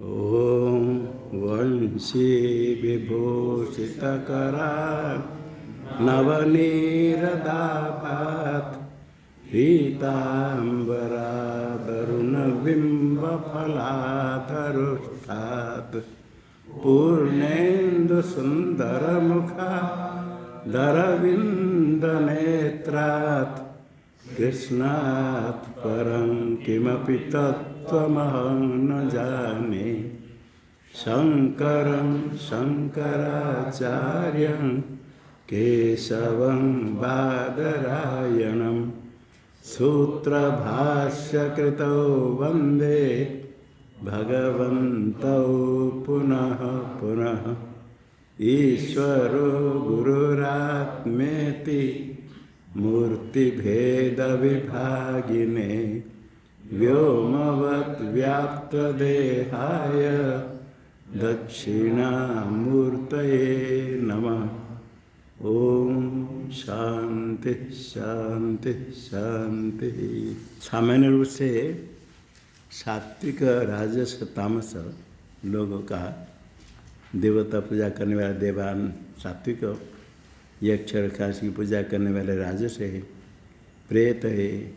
ॐ वंशी विभूषितकरान्नवनीरदापात् पीताम्बरादरुणबिम्बफलातरुष्टात् पूर्णेन्दुसुन्दरमुखादरविन्दनेत्रात् कृष्णात् परं किमपि तत्त्वमहं न जाने। शङ्करं शङ्कराचार्यं केशवं बादरायणं सूत्रभाष्यकृतौ वन्दे भगवन्तौ पुनः पुनः। ईश्वरो गुरुरात्मेति मूर्तिभेदविभागिने व्योमवद्व्याप्तदेहाय दक्षिणामूर्तये नमः। ओम शांति शांति शांति। सामान्य रूप से सात्विक राजस तामस लोगों का देवता पूजा करने वाला देवान सात्विक, यक्ष राक्षस की पूजा करने वाले राजस है, प्रेत है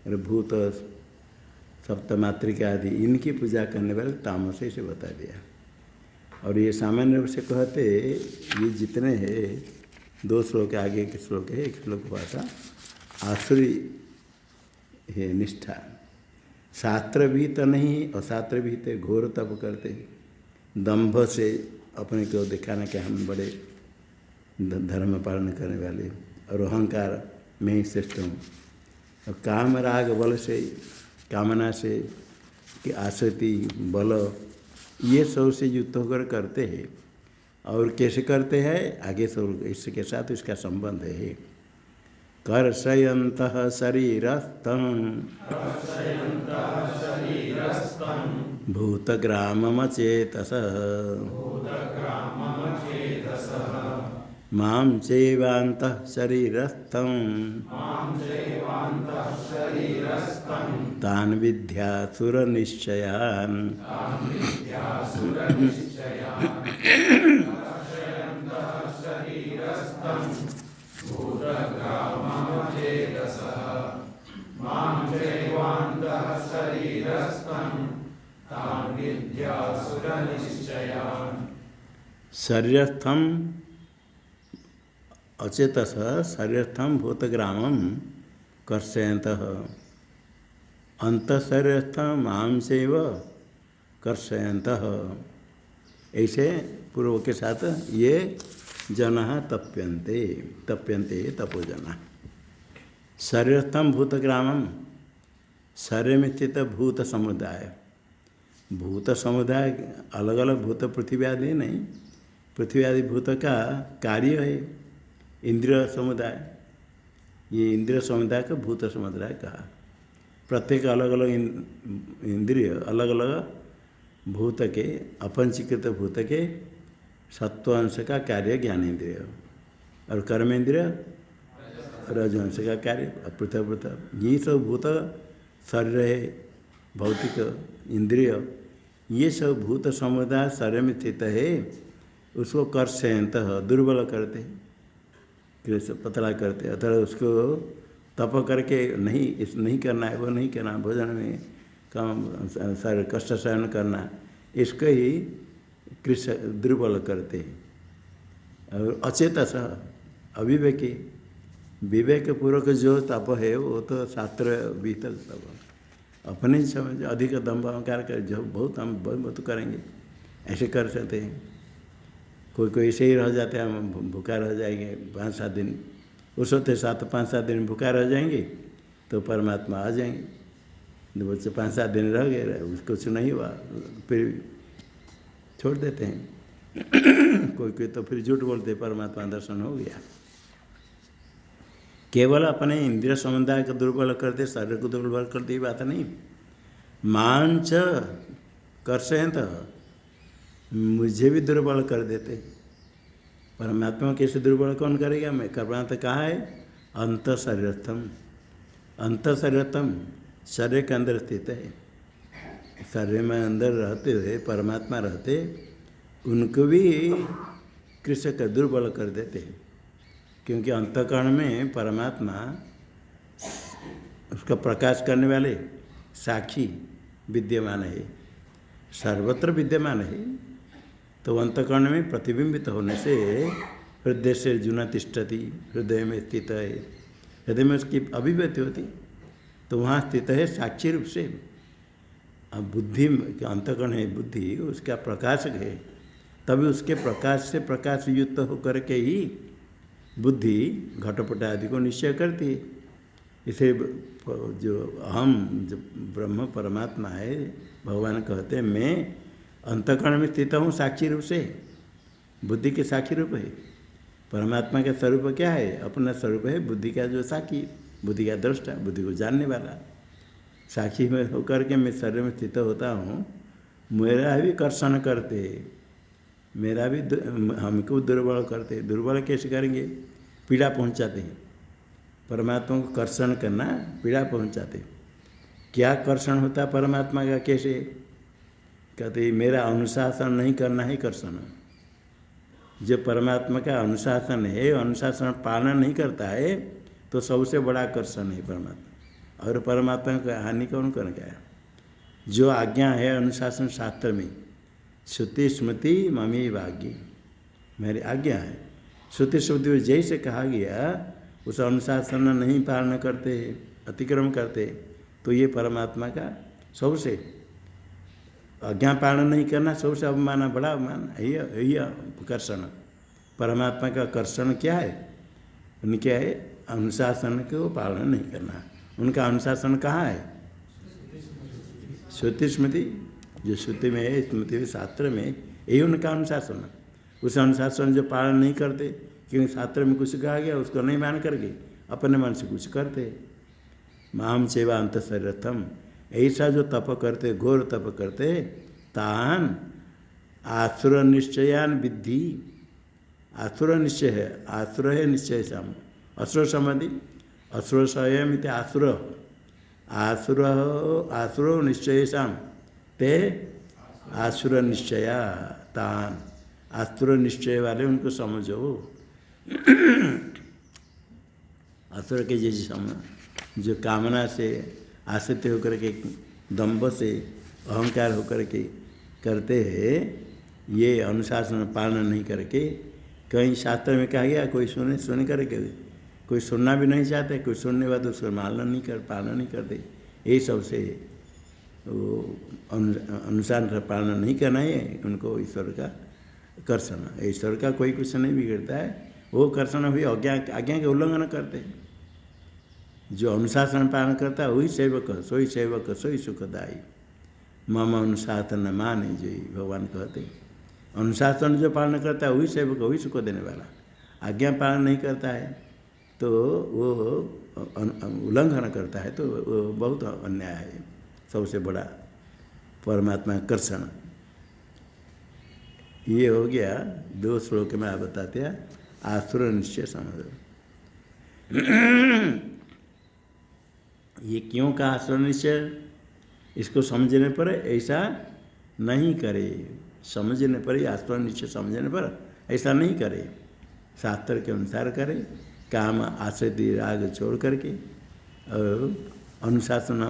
और भूत सप्तमात्रिका आदि इनकी पूजा करने वाले तामस से बता दिया। और ये सामान्य रूप से कहते ये जितने हैं, दो श्लोक आगे के श्लोक है, एक श्लोक हुआ था आसुरी है निष्ठा, शास्त्र भी तो नहीं और शास्त्र भी थे, घोर तप करते दंभ से अपने को दिखाने के हम बड़े धर्म पालन करने वाले, और अहंकार में ही श्रेष्ठ हूँ, और काम राग बल से कामना से कि आसक्ति बल ये सब से युक्त होकर करते हैं। और कैसे करते हैं आगे सब इसके साथ इसका संबंध है। कर्षयन्तः शरीरस्थं भूतग्राममचेतसः मां चैवान्तः शरीरस्थं तान् विद्यासुरनिश्चयान्। शरीरस्थम अचेतस शरीरस्थम भूतग्रामम कर्षयन्तः अंतःशरीरस्थम मांसेव कर्षयन्तः। ऐसे पूर्व के साथ ये जनः तप्यन्ते तप्यन्ते तपोजना। शरीरस्थम भूतग्रामम, शरीर में स्थित भूत समुदाय, भूत समुदाय अलग अलग भूत पृथ्वी आदि नहीं, पृथ्वी आदि भूत का कार्य है इंद्रिय समुदाय, ये इंद्रिय समुदाय का भूत समुदाय कहा। प्रत्येक अलग अलग इंद्रिय अलग अलग भूत के अपंचीकृत भूत के सत्वांश का कार्य ज्ञानेन्द्रिय, और कर्मेंद्रिय रजवंश का कार्य पृथक पृथक। ये सब भूत शरीर है, भौतिक इंद्रिय, ये सब भूत समुदाय शरीर में स्थित है, उसको कर्षयन्तः दुर्बल करते, पतला करते, अतः उसको तप करके नहीं करना है, वो नहीं करना, भोजन में कम शरीर कष्ट सहन करना, इसको ही कृष्ण दुर्बल करते हैं। और अचेतस अविवेकी, विवेक पूर्वक जो तप है वो तो शास्त्र भीतर तप, अपने ही समझ अधिक दम्भ अहंकार कर जो बहुत हम बहुत करेंगे, ऐसे कर सकते हैं। कोई कोई ऐसे ही रह जाते हैं, हम भूखा रह जाएंगे 5-7 दिन, उस होते 7-5-7 दिन भूखा रह जाएंगे तो परमात्मा आ जाएंगे। बच्चे 5-7 दिन रह गए, कुछ नहीं हुआ, फिर छोड़ देते हैं। कोई कोई तो फिर झूठ बोलते परमात्मा दर्शन हो गया। केवल अपने इंद्रिय समुदाय को दुर्बल करते, शरीर को दुर्बल करते ही बात नहीं। मांच कर्षयन्तः, मुझे भी दुर्बल कर देते। परमात्मा कैसे दुर्बल कौन करेगा? मैं परमात्मा कहाँ है? अंत शरीरस्थम, अंत शरीरस्थम शरीर के अंदर स्थित है। शरीर में अंदर रहते हुए परमात्मा रहते, उनको भी कृष्ण का दुर्बल कर देते हैं, क्योंकि अंतःकरण में परमात्मा उसका प्रकाश करने वाले साक्षी विद्यमान है, सर्वत्र विद्यमान है। तो अंतःकरण में प्रतिबिंबित होने से हृदय से जुना तिष्ठति, हृदय में स्थित है, हृदय में उसकी अभिव्यक्ति होती, तो वहाँ स्थित है साक्षी रूप से। अब बुद्धि अंतःकरण है, बुद्धि उसका प्रकाशक है, तभी उसके प्रकाश से प्रकाश युक्त होकर के ही बुद्धि घटपट आदि को निश्चय करती है। इसे जो अहम जो ब्रह्म परमात्मा है, भगवान कहते हैं मैं अंतःकरण में स्थित हूँ साक्षी रूप से, बुद्धि के साक्षी रूप है। परमात्मा का स्वरूप क्या है? अपना स्वरूप है बुद्धि का जो साक्षी, बुद्धि का दृष्टा, बुद्धि को जानने वाला। साक्षी में होकर के मैं शरीर में स्थित होता हूँ, मेरा भी कर्षण करते, मेरा भी हमको दुर्बल करते। दुर्बल कैसे करेंगे? पीड़ा पहुँचाते हैं। परमात्मा को कर्षण करना पीड़ा पहुँचाते। क्या कर्षण होता है परमात्मा का? कैसे? कहते मेरा अनुशासन नहीं करना ही कर्षण। जो परमात्मा का अनुशासन है, अनुशासन पालन नहीं करता है, तो सबसे बड़ा कर्षण है परमात्मा। और परमात्मा का हानि कौन करेगा? जो आज्ञा है अनुशासन शास्त्र में, श्रुति स्मृति ममी वाग्य, मेरी आज्ञा है। श्रुति स्मृति में जैसे कहा गया उस अनुशासन नहीं पालन करते, अतिक्रम करते, तो ये परमात्मा का सबसे आज्ञा पालन नहीं करना सबसे अवमान, बड़ा अवमान, यही कर्षण। परमात्मा का कर्षण क्या है? उनके है अनुशासन को पालन नहीं करना। उनका अनुशासन कहाँ है? श्रुति स्मृति, जो श्रुति में है, स्मृति में, शास्त्र में, यही उनका अनुशासन। उस अनुशासन जो पालन नहीं करते, क्योंकि शास्त्र में कुछ कहा गया उसको नहीं मान करके अपने मन से कुछ करते। माम सेवा अंतःशरीरथम, ऐसा जो तप करते, घोर तप करते, तान आसुर निश्चयान विद्धि। आसुर निश्चय है, आसुर है निश्चय सम, असुर समाधि, असुर स्वयं आसुर, आसुर आसुरो निश्चय सम ते आसुर निश्चया तान, आसुर निश्चय वाले उनको समझो। असुर के जैसे समझ, जो कामना से आसक्त होकर के, दंभ से, अहंकार होकर के करते हैं, ये अनुशासन पालन नहीं करके, कहीं शास्त्र में कहा गया कोई सुन करके, कोई सुनना भी नहीं चाहते, कोई सुनने बाद उसको पालन नहीं करते। यही सबसे वो अनुसार पालन नहीं करना है उनको ईश्वर का कर्षण। ईश्वर का कोई कुछ नहीं बिगड़ता है, वो कर्षण भी आज्ञा के उल्लंघन करते हैं। जो अनुशासन पालन करता है वही सेवक, सोई सुखदायी। मम अनुशासन माने जो भगवान कहते हैं। अनुशासन जो पालन करता है वही सेवक, वही सुख देने वाला। आज्ञा पालन नहीं करता है तो वो उल्लंघन करता है, तो वो बहुत अन्याय है। सबसे बड़ा परमात्मा कर्षण ये हो गया। 2 श्लोक में आप बताते हैं आसुर निश्चय समझ। ये क्यों कहा आसुर निश्चय? इसको समझने पर ऐसा नहीं करे, समझने पर ही आसुर निश्चय समझने पर ऐसा नहीं करे, शास्त्र के अनुसार करे, काम आसक्ति राग छोड़ करके, और अनुशासन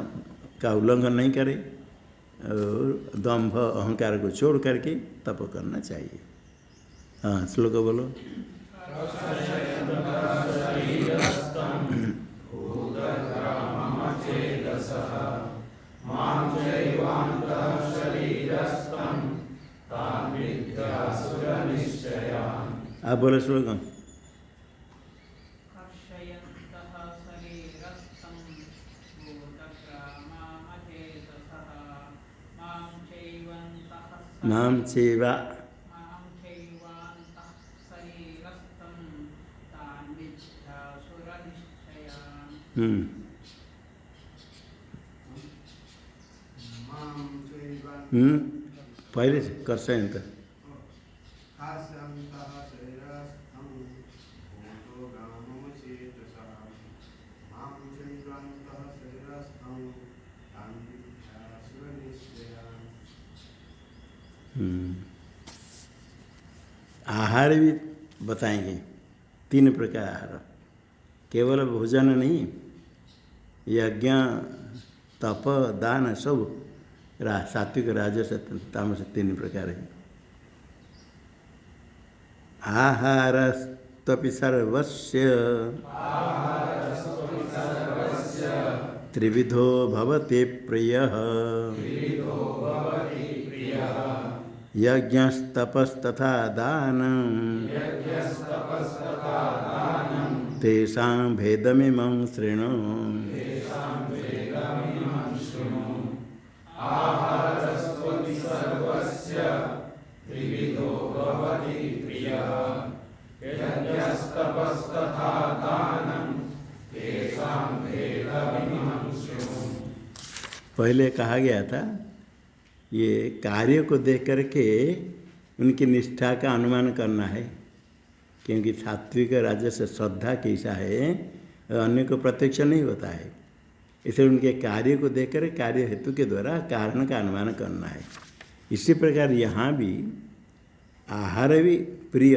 का उल्लंघन नहीं करे, और दंभ अहंकार को छोड़ करके तप करना चाहिए। हाँ, श्लोक बोलो। आप बोलो श्लोक। माम चैव पहले से कर्षयन्त। आहार भी बताएंगे, 3 प्रकार आहार, केवल भोजन नहीं, यज्ञ तप दान सब सात्विक राजस तामस 3 प्रकार है। आहारस्तपि सर्वस्य त्रिविधो भवति प्रियः यज्ञस्तपस्तथा दानं तेषां भेदमिमं शृणु। पहले कहा गया था ये कार्य को देख करके उनकी निष्ठा का अनुमान करना है, क्योंकि सात्विक राजस श्रद्धा कैसा है अन्य को प्रत्यक्ष नहीं होता है, इसलिए उनके कार्य को देख कर कार्य हेतु के द्वारा कारण का अनुमान करना है। इसी प्रकार यहाँ भी आहार भी प्रिय,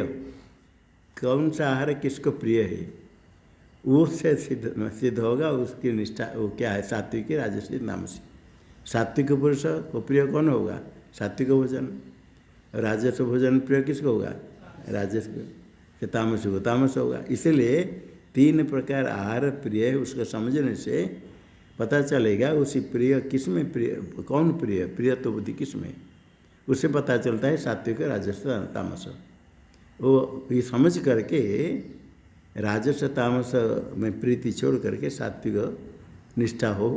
कौन सा आहार किसको प्रिय है वो से सिद्ध होगा उसकी निष्ठा, वो क्या है सात्विक राजसिक नाम से। सात्विक पुरुष को प्रिय कौन होगा, सात्विक भोजन। राजस्व भोजन प्रिय किसको होगा, राजस को। तामस को तामस होगा। इसलिए 3 प्रकार आहार प्रिय है, उसको समझने से पता चलेगा उसी प्रिय किस में प्रिय, कौन प्रिय, प्रिय तो बुद्धि किस में, उससे पता चलता है सात्विक राजस तामस। वो ये समझ करके राजस तामस में प्रीति छोड़ करके सात्विक निष्ठा हो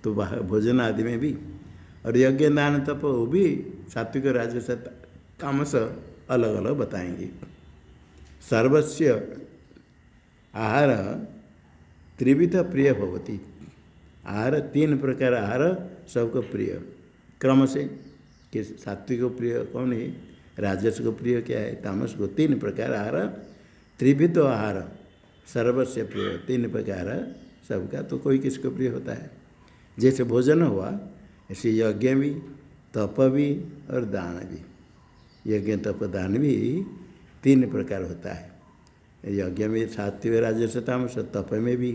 तो भोजन आदि में भी, और यज्ञ दान तप वो भी सात्विक राजस तामस अलग अलग बताएंगे। सर्वस्य आहार त्रिविध प्रिय भवति, आहार 3 प्रकार आहार सबको प्रिय क्रम से, कि सात्विक को प्रिय कौन है, राजस को प्रिय क्या है, तामस को। 3 प्रकार आहार, त्रिविध आहार सर्वस्य प्रिय, 3 प्रकार सबका, तो कोई किसको प्रिय होता है। जैसे भोजन हुआ ऐसे यज्ञ भी, तप भी और दान भी। यज्ञ तप दान भी 3 प्रकार होता है। यज्ञ में सात्विक राजस तामस, तप में भी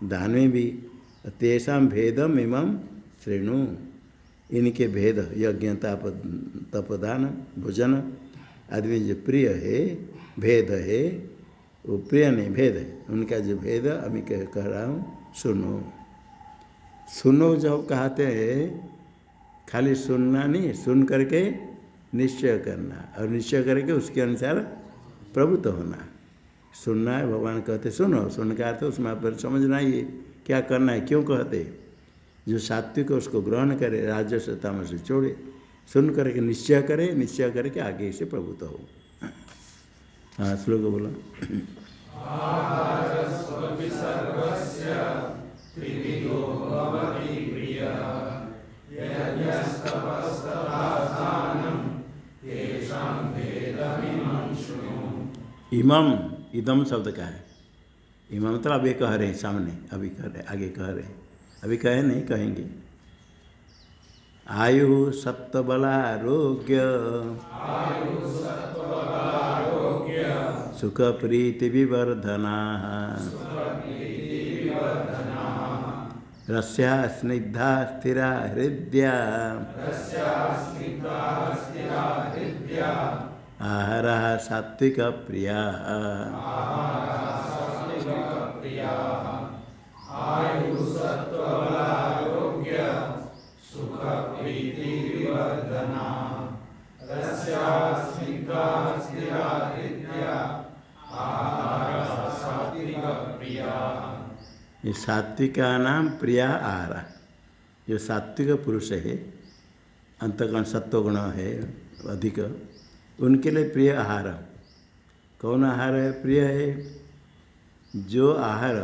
दान में भी। तेषां भेदम इमं शृणु, इनके भेद यज्ञ तप तप दान भोजन आदि में जो प्रिय है, भेद है, वो प्रिय नहीं भेद है, उनका जो भेद अभी कह रहा हूँ सुनो। सुनो जब कहते हैं खाली सुनना नहीं, सुन करके निश्चय करना और निश्चय करके उसके अनुसार प्रभुत्व होना। सुनना है, भगवान कहते सुनो, सुन का अर्थ उसमें पर समझना ही क्या करना है, क्यों कहते। जो सात्विक उसको ग्रहण करे, राजस तामस छोड़े, सुन करके निश्चय करे, निश्चय करके आगे से प्रभुत्व हो। हाँ श्लोक बोलो। इमम, इदम शब्द का है। इमम मतलब अभी कह रहे हैं सामने, अभी कह रहे, आगे कह रहे, अभी कहे नहीं कहेंगे। आयु सत्वबलारोग्य सुख प्रीति विवर्धना रस्या स्निग्धा स्थिरा हृदया आहारा सात्विक प्रिया। ये सात्विका नाम प्रिया आहार, जो सात्विक पुरुष है, अंतःकरण सत्वगुण है अधिक, उनके लिए प्रिय आहार। कौन आहार है प्रिय है, जो आहार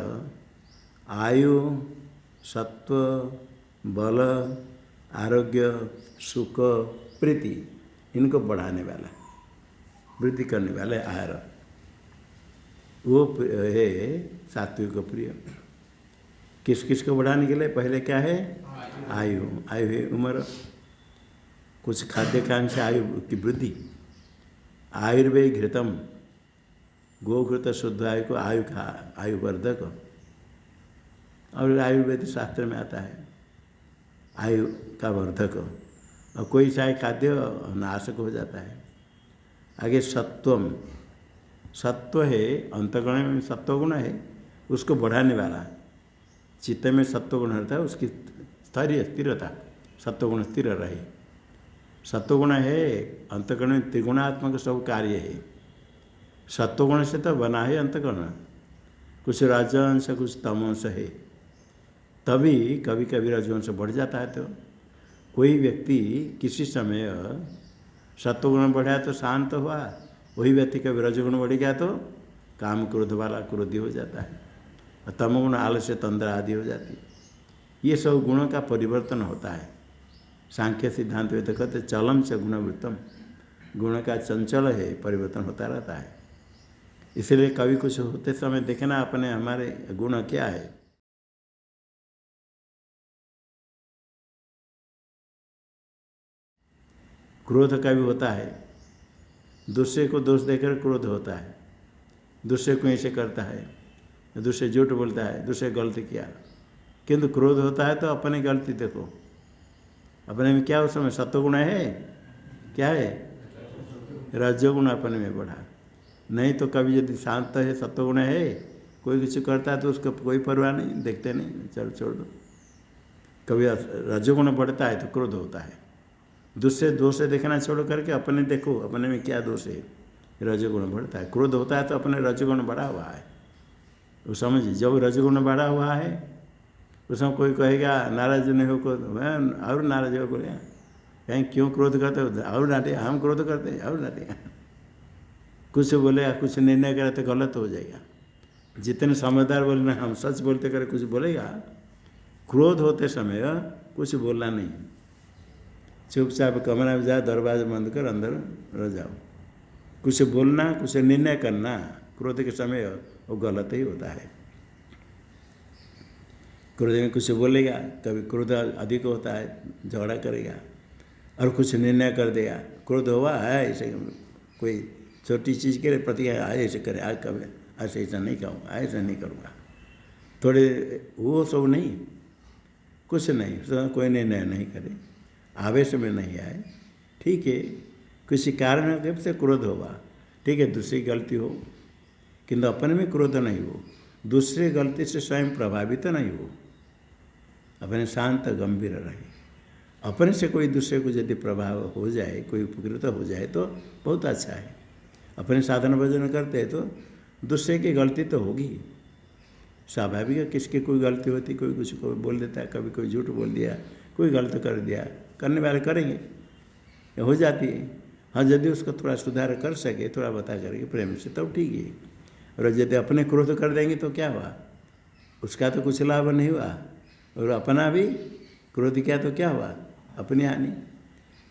आयु सत्व बल आरोग्य सुख प्रीति इनको बढ़ाने वाला, वृद्धि करने वाले आहार, वो है सात्विक प्रिय। किस किस को बढ़ाने के लिए, पहले क्या है आयु, आयु है उम्र। कुछ खाद्यांश से आयु की वृद्धि। आयुर्वेद घृतम, गोघृत शुद्ध आयु को आयु का आयुवर्धक, और आयुर्वेद शास्त्र में आता है आयु का वर्धक। और कोई सा खाद्य नाशक हो जाता है। आगे सत्वम, सत्व है अंतःकरण में सत्वगुण है, उसको बढ़ाने वाला। चित्त में सत्वगुण रहता है, उसकी स्थिरता, सत्वगुण स्थिर रहे। सत्वगुण है अंतःकरण में त्रिगुणात्मक सब कार्य है। सत्वगुण से तो बना है अंतःकरण, कुछ रजोंश कुछ तमोंश है, तभी कभी कभी रजोंश बढ़ जाता है। तो कोई व्यक्ति किसी समय सत्वगुण बढ़ा तो शांत हुआ, वही व्यक्ति कभी रजोगुण बढ़ गया तो काम क्रोध वाला क्रोधी हो जाता है, और तमोगुण आलस्य तंद्रा आदि हो जाती है। ये सब गुणों का परिवर्तन होता है। सांख्य सिद्धांत में तो कहते चलम से गुणवृत्तम, गुण का चंचल है, परिवर्तन होता रहता है। इसलिए कभी कुछ होते समय देखना अपने हमारे गुण क्या है। क्रोध का भी होता है, दूसरे को दोष देकर क्रोध होता है, दूसरे को ऐसे करता है, दूसरे झूठ बोलता है, दूसरे गलती किया, किंतु क्रोध होता है तो अपनी गलती देखो, अपने में क्या उस समय सत्वगुण है, क्या है रजोगुण अपने में बढ़ा। नहीं तो कभी यदि शांत है सत्वगुण है, कोई कुछ करता है तो उसको कोई परवाह नहीं, देखते नहीं, चल छोड़ दो। कभी रजोगुण बढ़ता है तो क्रोध होता है, दूसरे दोष देखना छोड़ करके अपने देखो अपने में क्या दोष है, रजोगुण बढ़ता है। क्रोध होता है तो अपने रजोगुण बढ़ा हुआ है, वो समझिए। जब रजोगुण बढ़ा हुआ है उसमें कोई कहेगा नाराज नहीं हो, और नाराज हो बोले कहीं क्यों क्रोध करते हो, और डांटे, हम क्रोध करते हैं और डांटे। कुछ बोलेगा, कुछ निर्णय करे तो गलत हो जाएगा। जितने समझदार बोले हम सच बोलते करे कुछ बोलेगा, क्रोध होते समय कुछ बोलना नहीं, चुपचाप कमरा में जाओ, दरवाजा बंद कर अंदर रह जाओ। कुछ बोलना, कुछ निर्णय करना क्रोध के समय वो गलत ही होता है। क्रोध में कुछ बोलेगा, कभी क्रोध अधिक होता है झगड़ा करेगा, और कुछ निर्णय कर देगा। क्रोध हुआ है ऐसे, कोई छोटी चीज़ के प्रति ऐसे करे, आज कभी ऐसे ऐसा नहीं कहूँगा, ऐसा नहीं करूँगा, थोड़े वो सब नहीं, कुछ नहीं, तो कोई निर्णय नहीं करे, आवेश में नहीं आए, ठीक है। किसी कारण से क्रोध होगा, ठीक है, दूसरी गलती हो, किंतु अपने में क्रोध नहीं हो, दूसरे गलती से स्वयं प्रभावित नहीं हो, अपने शांत गंभीर रहे। अपने से कोई दूसरे को यदि प्रभाव हो जाए, कोई उपकृत हो जाए तो बहुत अच्छा है। अपने साधन भजन करते हैं तो दूसरे की गलती तो होगी, स्वाभाविक है, किसकी कोई गलती होती, कोई कुछ को बोल देता है, कभी कोई झूठ बोल दिया, कोई गलत कर दिया, करने वाले करेंगे, हो जाती है। हाँ, यदि उसको थोड़ा सुधार कर सके, थोड़ा बता करके प्रेम से, तब ठीक है। और यदि अपने क्रोध कर देंगे तो क्या हुआ, उसका तो कुछ लाभ नहीं हुआ, और अपना भी क्रोध किया तो क्या हुआ, अपनी हानि।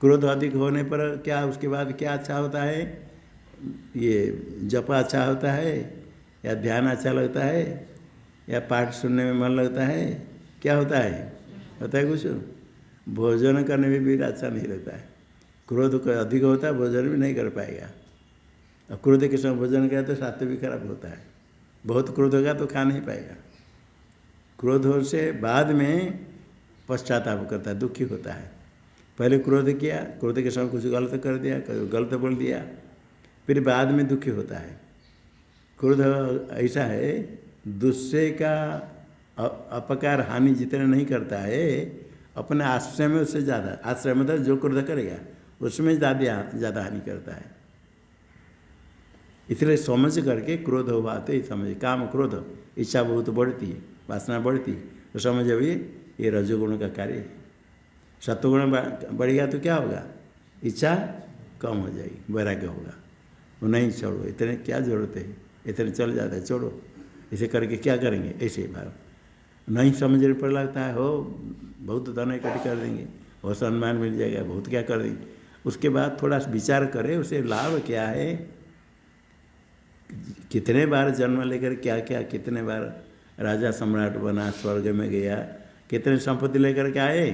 क्रोध अधिक होने पर क्या, उसके बाद क्या अच्छा होता है, ये जप अच्छा होता है, या ध्यान अच्छा लगता है, या पाठ सुनने में मन लगता है, क्या होता है, होता है कुछ, भोजन करने में भी अच्छा नहीं लगता है। क्रोध का अधिक होता है, भोजन भी नहीं कर पाएगा, और क्रोध के समय भोजन किया तो स्वास्थ्य भी खराब होता है। बहुत क्रोध होगा तो खा नहीं पाएगा। क्रोध हो से बाद में पश्चाताप करता है, दुखी होता है। पहले क्रोध किया, क्रोध के समय कुछ गलत कर दिया, गलत बोल दिया, फिर बाद में दुखी होता है। क्रोध ऐसा है, दूसरे का अपकार हानि जितने नहीं करता है, अपने आश्रय में उससे ज़्यादा, आश्रय मतलब जो क्रोध करेगा उसमें ज़्यादा हानि करता है। इसलिए समझ करके क्रोध हुआ तो ही समझ, काम क्रोध इच्छा बहुत बढ़ती है, वासना बढ़ती, तो समझ अभी ये रजोगुण का कार्य है। सत्वगुण बढ़ेगा तो क्या होगा, इच्छा कम हो जाएगी, वैराग्य होगा, वो नहीं छोड़ो, इतने क्या जरूरत है, इतने चल जाता है, छोड़ो, इसे करके क्या करेंगे, ऐसे भाव नहीं समझने पर लगता है, हो बहुत धन इकट्ठी कर देंगे, बहुत सम्मान मिल जाएगा, बहुत क्या कर देंगे। उसके बाद थोड़ा विचार करें उसे लाभ क्या है, कितने बार जन्म लेकर क्या क्या, कितने बार राजा सम्राट बना, स्वर्ग में गया, कितने संपत्ति लेकर के आए,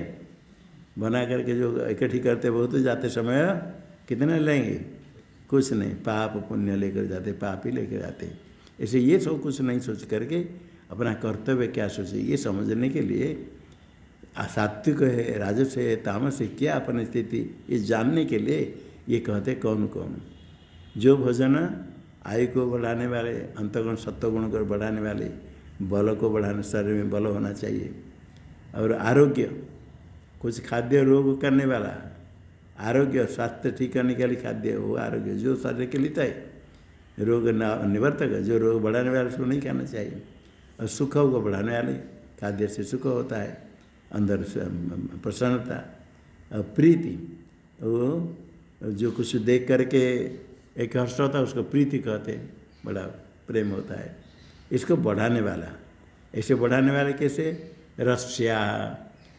बना करके जो इकट्ठी करते बहुत जाते समय कितने लेंगे, कुछ नहीं, पाप पुण्य लेकर जाते, पाप ही लेकर जाते। ऐसे ये सब कुछ नहीं सोच करके अपना कर्तव्य क्या सोचे, ये समझने के लिए सात्विक है, राजस है, तामस है, क्या अपनी स्थिति, ये जानने के लिए ये कहते कौन कौन। जो भोजन आयु को बढ़ाने वाले, अंतगुण सत्वगुण को बढ़ाने वाले, बल को बढ़ाने, शरीर में बल होना चाहिए, और आरोग्य, कुछ खाद्य रोग करने वाला, आरोग्य स्वास्थ्य ठीक करने के लिए खाद्य वो आरोग्य जो शरीर के लिए है, रोग निवर्तक, जो रोग बढ़ाने वाले उसको नहीं खाना चाहिए, और सुख को बढ़ाने वाले खाद्य से सुख होता है, अंदर से प्रसन्नता और प्रीति, वो जो कुछ देख करके एक हर्ष होता है उसको प्रीति कहते हैं, बड़ा प्रेम होता है, इसको बढ़ाने वाला। ऐसे बढ़ाने वाले कैसे, रस्या,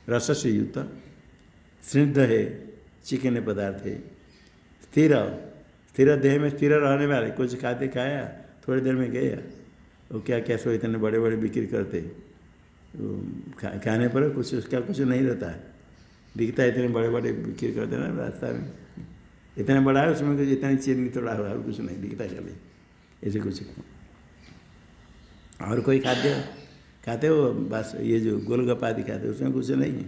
रस से युक्त, स्निग्ध है, चिकने पदार्थ है, स्थिर, स्थिर देह में स्थिर रहने वाले, कुछ खाते खाया थोड़ी देर में गया, वो क्या क्या सो इतने बड़े बड़े बिक्री करते, खाने पर कुछ उसका कुछ नहीं रहता है, दिखता है इतने बड़े बड़े बिक्री करते ना रास्ता में, इतना बड़ा है उसमें कुछ इतनी चीनी थोड़ा हुआ और कुछ नहीं दिखता चले, ऐसे कुछ। और कोई खाद्य खाते हो बस, ये जो गोलगप्पा आदि खाते उसमें कुछ नहीं है,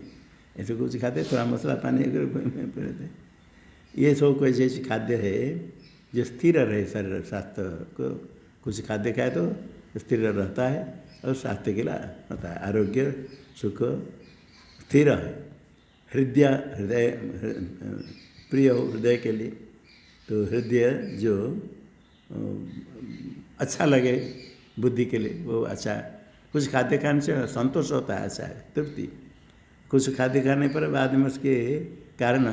ऐसे कुछ खाते थोड़ा मसाला पानी अगर रहते, ये सब कोई ऐसे खाद्य है जो स्थिर रहे शरीर स्वास्थ्य को, कुछ खाद्य खाए तो स्थिर रहता है और स्वास्थ्य के लिए होता है, आरोग्य सुख स्थिर है, हृदय हृदय प्रिय हो हृदय के लिए, तो हृदय जो अच्छा लगे बुद्धि के लिए वो अच्छा है, कुछ खाद्य खाने से संतोष होता है, अच्छा है तृप्ति, कुछ खाद्य खाने पर बाद में उसके कारण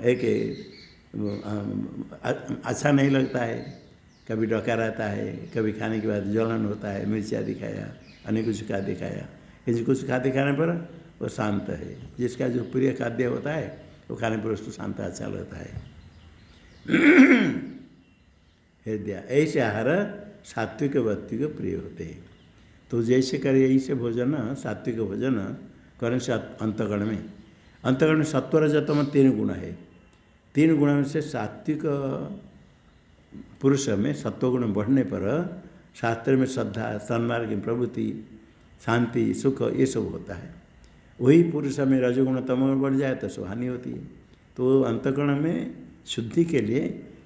एक अच्छा नहीं लगता है, कभी डका रहता है, कभी खाने के बाद जलन होता है, मिर्ची आदि खाया, अन्य कुछ खाद्य खाया, किसी कुछ खाद्य खाने पर वो शांत है, जिसका जो प्रिय खाद्य होता है वो खाने पर उसको शांत अच्छा लगता है। हृदय ऐसे आहार सात्विक व्यक्ति को प्रिय होते हैं, तो जैसे करे ऐसे भोजन सात्विक भोजन करने से अंतःकरण में, अंतःकरण में सत्व रजतम 3 गुण है, 3 गुण में से सात्विक पुरुष में सत्वगुण बढ़ने पर शास्त्र में श्रद्धा, सन्मार्ग, प्रवृत्ति, शांति, सुख ये सब होता है। वही पुरुष में रजोगुण तमोगुण बढ़ जाए तो सब हानि होती है। तो अंतःकरण में शुद्धि के लिए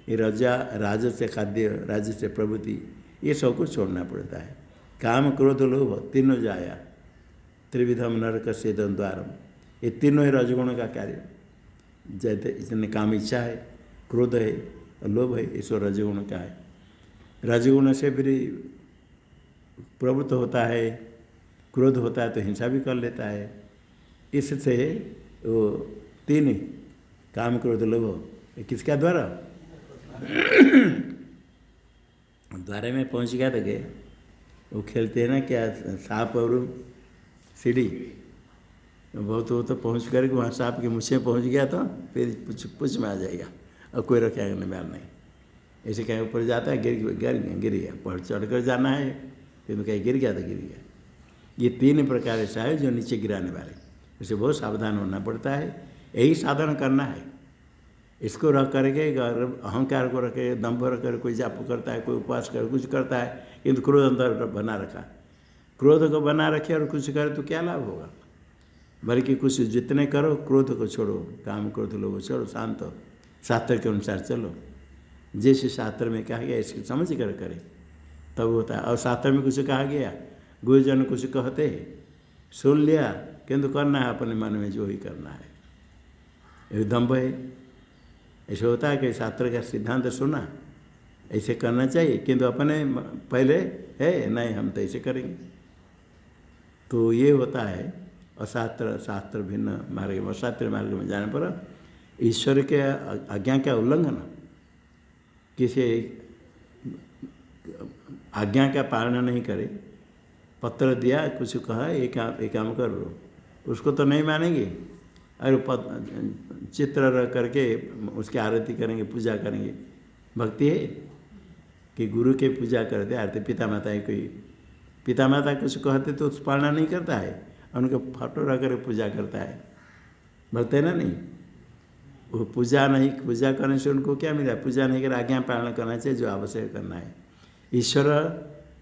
ये राजस्य खाद्य, राजस्य प्रवृत्ति ये सब कुछ छोड़ना पड़ता है। काम क्रोध लोभ तीनों जाया, त्रिविधम नरक से द्वारम, ये तीनों ही रजगुण का कार्य। जैसे इसने काम इच्छा है, क्रोध है और लोभ है, ये सब रजगुण का है। रजगुण से फिर प्रवृत्त होता है, क्रोध होता है तो हिंसा भी कर लेता है। इससे वो 3 काम क्रोध लोभ किसका द्वारा द्वारे में पहुंच गया तो गए। वो खेलते हैं ना क्या, सांप और सीढ़ी, बहुत वो तो पहुँच करके वहाँ सांप के मुँह में पहुँच गया तो फिर पुछ में आ जाएगा और कोई रखेगा नहीं। ऐसे कहीं ऊपर जाता है, गिर गया, पहाड़ चढ़ कर जाना है, फिर कहीं गिर गया तो गिर गया। ये 3 प्रकार ऐसा है जो नीचे गिराने वाले, इसे बहुत सावधान होना पड़ता है। यही साधन करना है। इसको रख करके अहंकार को रखे, दम्भ रख कर कोई जाप करता है, कोई उपवास कर कुछ करता है, किंतु क्रोध अंदर बना रखा। क्रोध को बना रखे और कुछ करे तो क्या लाभ होगा? बल्कि कुछ जितने करो क्रोध को छोड़ो, काम क्रोध लोग छोड़ो, शांत हो, शास्त्र के अनुसार चलो। जैसे शास्त्र में कहा गया इसकी समझ कर करे तब होता है। और शास्त्र में कुछ कहा गया, गुरुजन कुछ कहते हैं, सुन लिया, किंतु करना है अपने मन में जो ही करना है, ये दम्भ है। ऐसे होता है कि शास्त्र का सिद्धांत सुना, ऐसे करना चाहिए, किंतु अपने पहले है नहीं हम तो ऐसे करेंगे, तो ये होता है। और शास्त्र भिन्न मार्ग में, शास्त्र मार्ग में जाने पर ईश्वर के आज्ञा का उल्लंघन, किसी आज्ञा का पालन नहीं करे, पत्र दिया कुछ कहा एक काम करो, उसको तो नहीं मानेंगे। और चित्र रख करके उसकी आरती करेंगे, पूजा करेंगे, भक्ति है कि गुरु के पूजा करते आरती। पिता माता है, कोई पिता माता कुछ कहते तो उस पालना नहीं करता है, उनके फोटो रख कर पूजा करता है, बढ़ते ना नहीं। वो पूजा नहीं, पूजा करने से उनको क्या मिला? पूजा नहीं कर आज्ञा पालन करना चाहिए, जो आवश्यक करना है। ईश्वर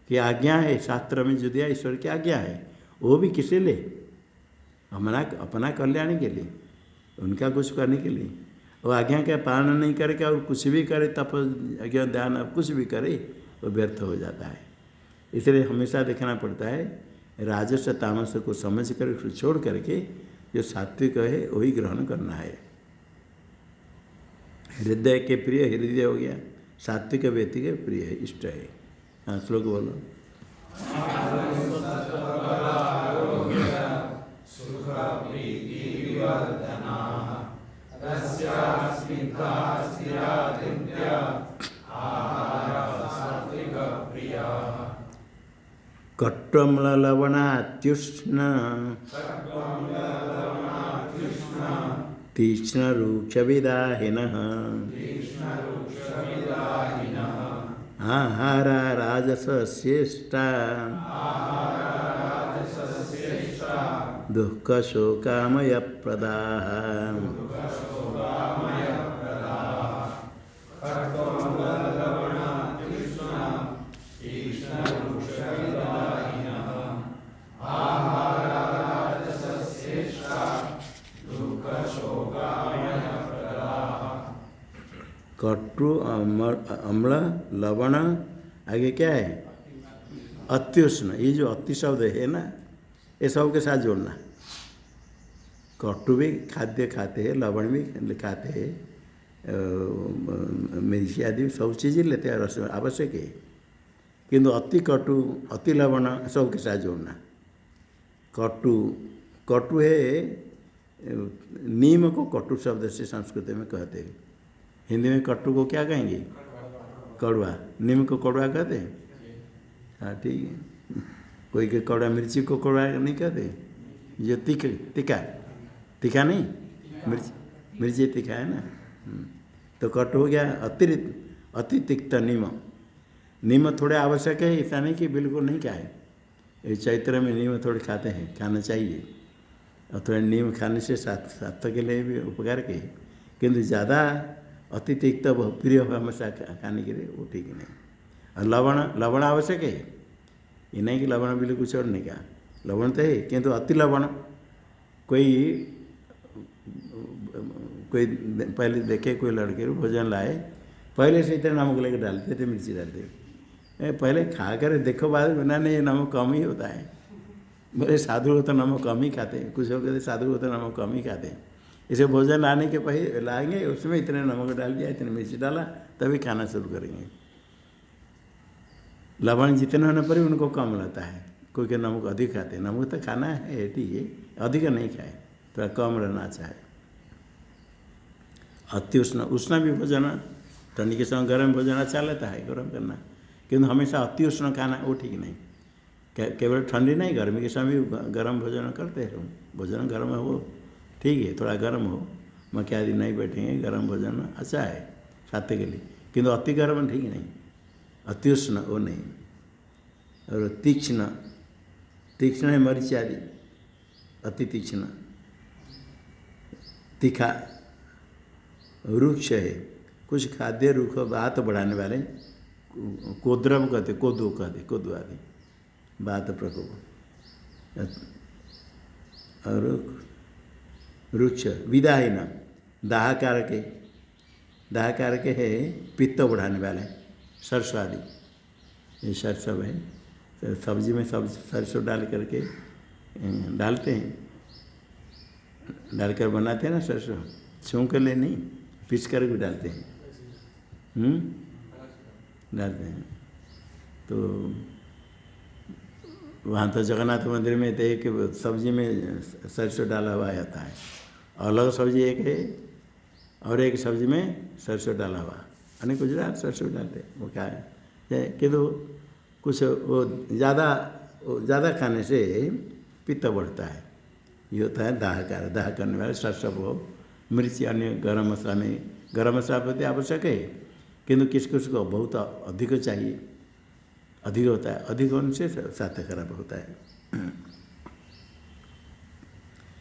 की आज्ञा है, शास्त्र में जो दिया ईश्वर की आज्ञा है, वो भी किसी लिए? हमारा अपना कल्याण के लिए, उनका कुछ करने के लिए। वो आज्ञा का पालन नहीं करेगा और कुछ भी करे, तप आज्ञा ध्यान अब कुछ भी करे, वो व्यर्थ हो जाता है। इसलिए हमेशा देखना पड़ता है, राजस तामस को समझ कर उसको छोड़ करके जो सात्विक है वही ग्रहण करना है। हृदय के प्रिय हृदय हो गया, सात्विक व्यक्ति के प्रिय है, इष्ट है। हाँ, श्लोक बोलो। कट्वम्ललवणात्युष्ण तीक्ष्णरूक्षविदाहिनः आहारा राजसस्येष्टा दुःखशोकामयप्रदाः। कटु अम्ल लवण, आगे क्या है? अत्युष्ण। ये जो अति शब्द है ना, ये सब के साथ जोड़ना। कटु भी खाद्य खाते हैं, लवण भी खाते हैं, मिर्ची आदि सब चीज़ें लेते हैं, रस आवश्यक है। किंतु अति कटु अति लवण सब के साथ जोड़ना। कटु, कटु है, नीम को कटु शब्द से संस्कृत में कहते हैं। हिंदी में कट्टू को क्या कहेंगे? कड़वा। नीम को कड़वा कहते हैं? हाँ, ठीक है। कोई के कड़वा, मिर्ची को कड़वा नहीं कहते? जो तीखा तीखा नहीं, मिर्ची तीखा है ना। तो कट्टू हो गया अतिरिक्त, अति तिक्त नीम। नीम थोड़े आवश्यक है, ऐसा नहीं कि बिल्कुल नहीं खाए। चैत्र में नीम थोड़े खाते हैं, खाना चाहिए। और थोड़ा नीम खाने से स्वास्थ्य के लिए भी उपकार के, किंतु ज़्यादा अति तिक्त प्रिय हमेशा खाने के लिए वो ठीक नहीं। और लवण आवश्यक है, ये नहीं कि लवण बिल्कुल छोड़ने का, लवण तो है, किंतु अति लवण। कोई पहले देखे कोई लड़के को भोजन लाए, पहले से इतने नमक लेकर डालते थे, मिर्ची डालते। पहले खा कर देखो, बाद में नहीं ये नमक कम ही होता है। मेरे साधु हो तो नमक कम ही खाते हैं, कुछ लोग कहते साधु हो तो नमक कम ही खाते हैं। इसे भोजन लाने के पहले लाएंगे, उसमें इतने नमक डाल दिया, इतने मिर्ची डाला, तभी खाना शुरू करेंगे। लवण जितने होने पर भी उनको कम रहता है। कोई के नमक अधिक खाते हैं, नमक तो खाना है ठीक है, अधिक नहीं खाए, थोड़ा कम रहना चाहे। अति उष्ण, उष्ण भी भोजन ठंडी के समय गर्म भोजन अच्छा लगता है, गर्म करना, किंतु हमेशा अति उष्ण खाना वो ठीक नहीं। केवल ठंडी नहीं, गर्मी के समय भी गर्म भोजन करते हैं। भोजन गर्म हो ठीक है, थोड़ा गर्म हो, मक्खी आदि नहीं बैठेंगे, गर्म भोजन अच्छा है स्वास्थ्य के लिए, किंतु अति गर्म ठीक नहीं, अति उष्ण वो नहीं। और तीक्ष्ण, तीक्ष्ण है मिर्ची आदि, अति तीक्ष्ण, तीखा। रुक्ष है, कुछ खाद्य रुख बात बढ़ाने वाले, कोद्रव कहते, कोदो कहते, कोदो आदि, बात प्रकोप। और रुक्ष विदाहीन, दाहकार के, दाहकार के है पित्त बढ़ाने वाले, सरसों आदि। ये सरसों है, सब्जी में सब सरसों डाल करके डालते हैं, डालकर बनाते हैं ना सरसों, छूँ कर ले नहीं, पीस कर भी डालते हैं, डालते हैं। तो वहाँ तो जगन्नाथ मंदिर में तो एक सब्जी में सरसों डाला हुआ आता है, अलग सब्जी एक है और एक सब्जी में सरसों डाला हुआ, अनेक गुजरात सरसों डालते, वो क्या है किंतु कुछ वो ज़्यादा खाने से पित्त बढ़ता है। ये होता है दाहकार, दाह करने वाले सरसों हो, मिर्ची, अन्य गरम मसाला में, गरम मसाला प्रति आवश्यक है, किंतु किस को बहुत अधिक चाहिए, अधिक होता है, अधिक होने से स्वास्थ्य खराब होता है।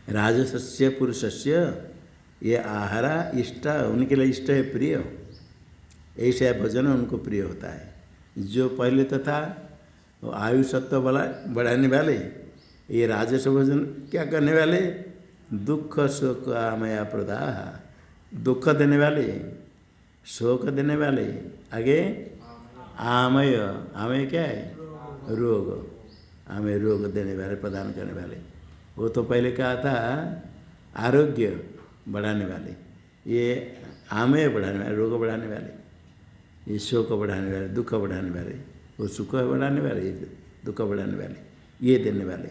राजसस्य पुरुषस्य ये आहारा इष्ट, उनके लिए इष्ट है, प्रिय, ऐसा भोजन उनको प्रिय होता है। जो पहले तो था वो आयु सत्व बढ़ाने वाले, ये राजस भोजन क्या करने वाले, दुख शोक आमया प्रदाह, दुख देने वाले, शोक देने वाले, आगे आमय, आमय क्या है, रोग, आमय रोग देने वाले, प्रदान करने वाले। वो तो पहले कहा था आरोग्य बढ़ाने वाले, ये आमय बढ़ाने वाले, रोग बढ़ाने वाले, ये शोक बढ़ाने वाले, दुख बढ़ाने वाले, वो सुख बढ़ाने वाले, ये दुख बढ़ाने वाले, ये देने वाले।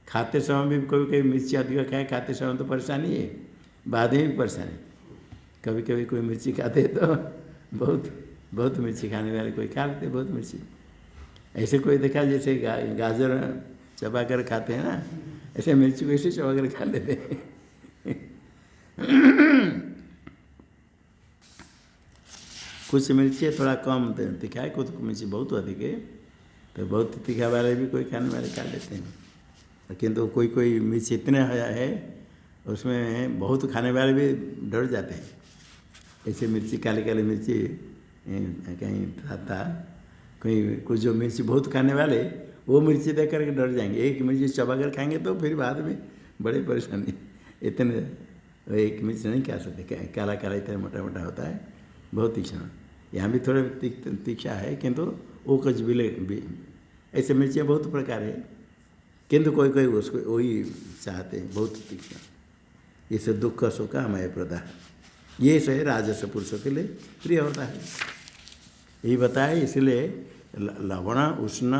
खाते समय भी कभी कभी मिर्ची अधिक खाए, खाते समय तो परेशानी है, बाद में भी परेशानी। कभी कभी कोई मिर्ची खाते तो बहुत बहुत मिर्ची खाने वाले कोई खा लेते बहुत मिर्ची। ऐसे कोई देखा जैसे गाजर चबा कर खाते हैं ना, ऐसे मिर्ची को ऐसे चबा कर खा लेते हैं। कुछ मिर्ची थोड़ा कम तीखा है, कुछ मिर्ची बहुत अधिक है, तो बहुत तीखा वाले भी कोई खाने वाले खा लेते हैं। किंतु कोई कोई मिर्ची इतने है उसमें बहुत खाने वाले भी डर जाते हैं। ऐसे मिर्ची काली काली मिर्ची कहीं था कहीं, कुछ जो मिर्ची बहुत खाने वाले वो मिर्ची देख करके डर जाएंगे, एक मिर्ची चबा कर खाएंगे तो फिर बाद में बड़े परेशानी। इतने एक मिर्च नहीं खा सकते, काला काला इतना मोटा मोटा होता है, बहुत तीक्ष्ण। यहाँ भी थोड़े तीखा है, किंतु वो कुछ भी ऐसे मिर्चियाँ बहुत प्रकार है, किंतु कोई कोई उसको वही चाहते हैं बहुत तीखा। इसे दुख सुख हमारे प्रदा, ये से राजस्व पुरुषों के लिए प्रिय होता है। यही बताए, इसलिए लवण उष्ण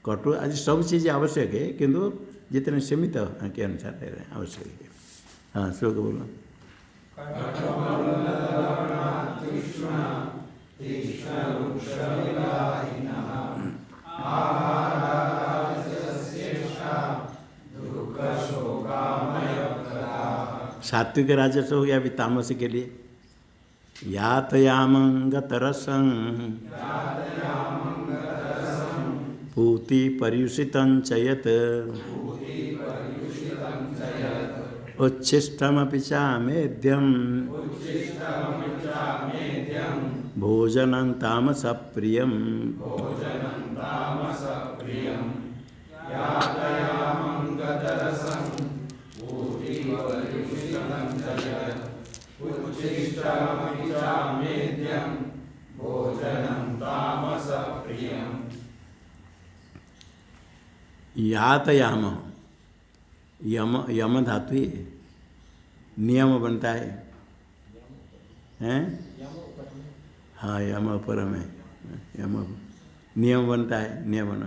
कटु आदि सब चीज़ें आवश्यक है, किंतु जितने सीमित के अनुसार आवश्यक है। हाँ, श्लोक बोलो। सात्विक राजस हो गया अभी तामस के लिए। यातयामंगतरसं पूति पर्युषितं च यत् उच्छिष्टमपि चामेध्यं भोजनं तामसप्रियम्। यातयाम, यम यम धातु है, नियम बनता है, हैं? हाँ, यम परम है, यम नियम बनता है, नियमन।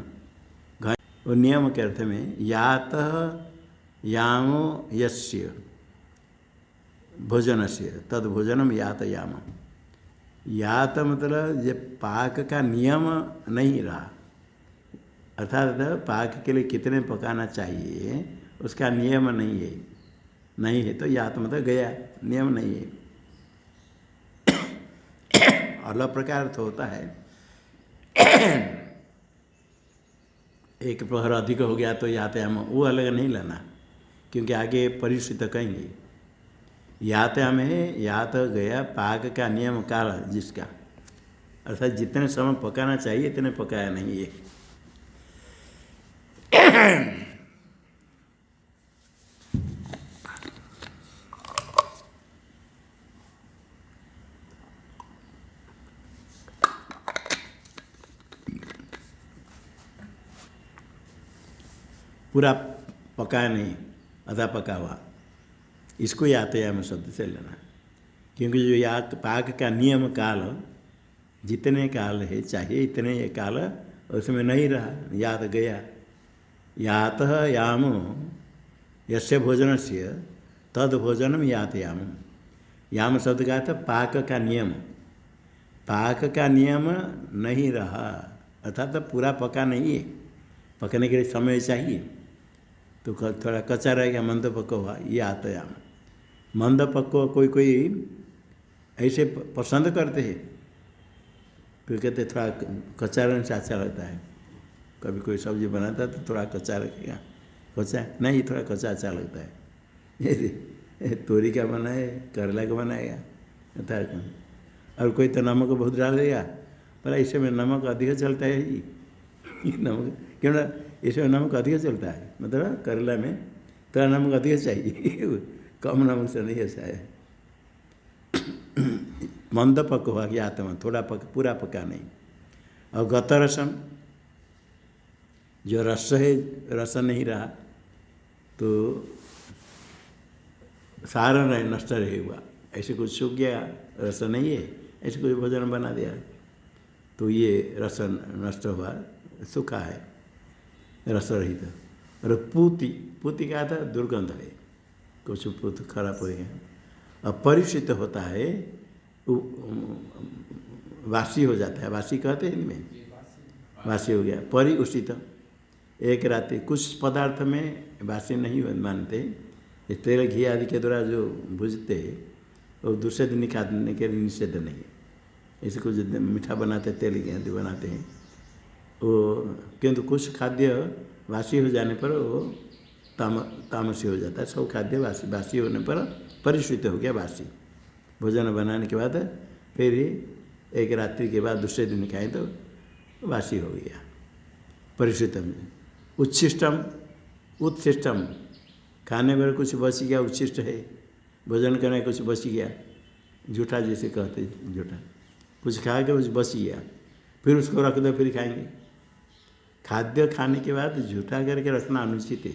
वो नियम के अर्थ में यात यामो यस्य भोजनस्य तद भोजनम यात याम। यात मतलब ये पाक का नियम नहीं रहा, अर्थात पाक के लिए कितने पकाना चाहिए उसका नियम नहीं है, नहीं है तो यात मतलब गया, नियम नहीं है। अलग प्रकार तो होता है, एक प्रहर अधिक हो गया तो यातयाम, वो अलग नहीं लेना, क्योंकि आगे परिष्कृत कहेंगे। यातयाम है, यात गया पाक का नियम काल जिसका, अर्थात जितने समय पकाना चाहिए इतने पकाया नहीं है। पूरा पकाया नहीं, आधा पका हुआ, इसको यातयाम शब्द से लेना, क्योंकि जो यात पाक का नियम काल जितने काल है चाहिए इतने ये काल उसमें नहीं रहा, यात गया। यात याम यस्य भोजन से तद भोजनम यातयाम। याम शब्द का था पाक का नियम, पाक का नियम नहीं रहा, अर्थात तो पूरा पका नहीं है, पकने के लिए समय चाहिए, तो थोड़ा कच्चा रहेगा, मंद पका हुआ, ये यातयाम। मंद पक्को कोई कोई ऐसे पसंद करते हैं, फिर कहते थोड़ा कच्चा रहने से अच्छा लगता है। कभी कोई सब्जी बनाता है तो थोड़ा कच्चा रखेगा, कच्चा नहीं, थोड़ा कच्चा अच्छा लगता है, तोरी का बनाए, करेला का बनाएगा अर्थात। और कोई तो नमक बहुत डाल देगा, पर ऐसे में नमक अधिक चलता है जी। नमक क्यों ना, इसमें नमक अधिक चलता है, मतलब करेला में थोड़ा नमक अधिक चाहिए। कम नमक से नहीं ऐसा है। मंद पक हुआ कि आत्मा थोड़ा पक, पूरा पका नहीं। और गत रसम, जो रस है, रस नहीं रहा तो सारा रहे नष्ट रहे हुआ, ऐसे कुछ सूख गया, रस नहीं है, ऐसे कोई भोजन बना दिया तो ये रस नष्ट हुआ, सूखा है, रस रहित। और पूति, पूति का था दुर्गंध है, कुछ पूत खराब हो गया। अब परिचित होता है, वासी हो जाता है, वासी कहते हैं इनमें, वासी हो गया। परिउषित, एक रात्रि, कुछ पदार्थ में वासी नहीं मानते, तेल घी आदि के द्वारा जो भुजते हैं वो दूसरे दिन निकालने के लिए निषेध नहीं है। ऐसे कुछ मीठा बनाते तेल घी आदि बनाते हैं वो, किंतु कुछ खाद्य वासी हो जाने पर वो तामसी हो जाता है। सब खाद्य वासी होने पर परिष्कृत हो गया, वासी भोजन बनाने के बाद फिर एक रात्रि के बाद दूसरे दिन खाएं तो वासी हो गया। परिष्कृतम, उच्छिष्टम, उत्सिष्टम, खाने में कुछ बच गया, उच्छिष्ट है, भोजन करने कुछ बच गया, झूठा जैसे कहते, झूठा कुछ खा के कुछ बच गया, फिर उसको रख दो, फिर खाएंगे। खाद्य खाने के बाद झूठा करके रखना अनुचित है।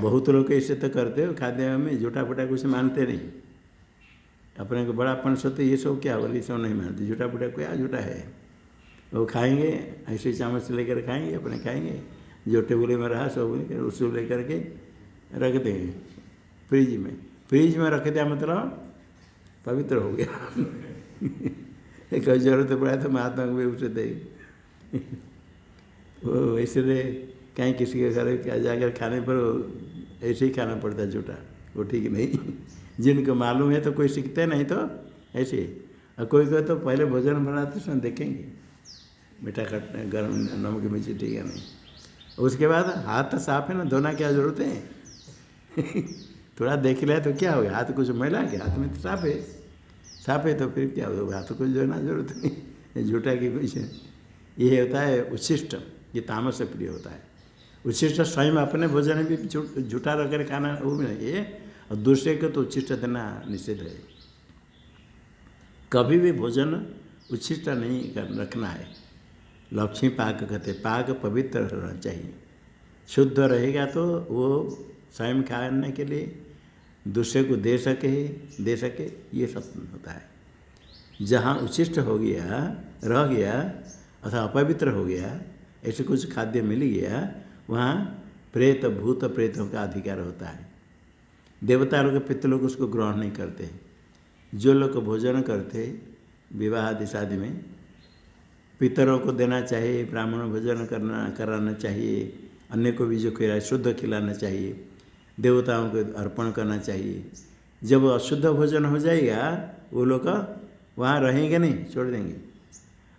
बहुत लोग ऐसे तो करते हो, खाद्य में झूठा फूटा कुछ मानते नहीं, अपने को बड़ापन सोते, ये सब क्या बोले, सब नहीं मानते, झूठा फूटा क्या झूठा है, वो खाएंगे ऐसे चम्मच से लेकर खाएंगे, अपने खाएंगे, जो टेबल में रहा सब लेकर उसको लेकर के रख देंगे फ्रिज में। फ्रिज में रख दिया मतलब पवित्र हो गया। कोई जरूरत पड़ा तो महात्मा को भी उसे दे। वो इसलिए कहीं किसी के घर क्या जाकर खाने पर ऐसे ही खाना पड़ता है झूठा, वो ठीक नहीं। जिनको मालूम है तो कोई सीखते नहीं तो ऐसे, और कोई तो पहले भोजन बनाते समय देखेंगे मीठा खट्टा गर्म नमक मिर्ची ठीक है नहीं, उसके बाद हाथ साफ है ना, धोना क्या जरूरत है। थोड़ा देख लिया तो क्या हो गया, हाथ कुछ मैला है, हाथ में तो साफ है तो फिर क्या होगा, हाथ कुछ धोना जरूरत नहीं, झूठा की कुछ। ये होता है उच्छिष्ट, ये तामस से प्रिय होता है। उच्छिष्ट स्वयं अपने भोजन में भी झूठा रखकर खाना वो भी नहीं है, और दूसरे को तो उच्छिष्ट देना निषेध है। कभी भी भोजन उच्छिष्ट नहीं रखना है। लक्ष्मी पाक कहते, पाक पवित्र रहना चाहिए, शुद्ध रहेगा तो वो स्वयं खाने के लिए दूसरे को दे सके, ये सब होता है। जहाँ उच्छिष्ट हो गया, रह गया अथवा अपवित्र हो गया, ऐसे कुछ खाद्य मिल गया, वहाँ प्रेत भूत प्रेतों का अधिकार होता है। देवता लोग पितृ लोग उसको ग्रहण नहीं करते। जो लोग भोजन करते विवाह आदि शादी में, पितरों को देना चाहिए, ब्राह्मण भोजन कराना चाहिए, अन्य को भी जो खिलाए शुद्ध खिलाना चाहिए, देवताओं को अर्पण करना चाहिए। जब अशुद्ध भोजन हो जाएगा वो लोग वहाँ रहेंगे नहीं, छोड़ देंगे।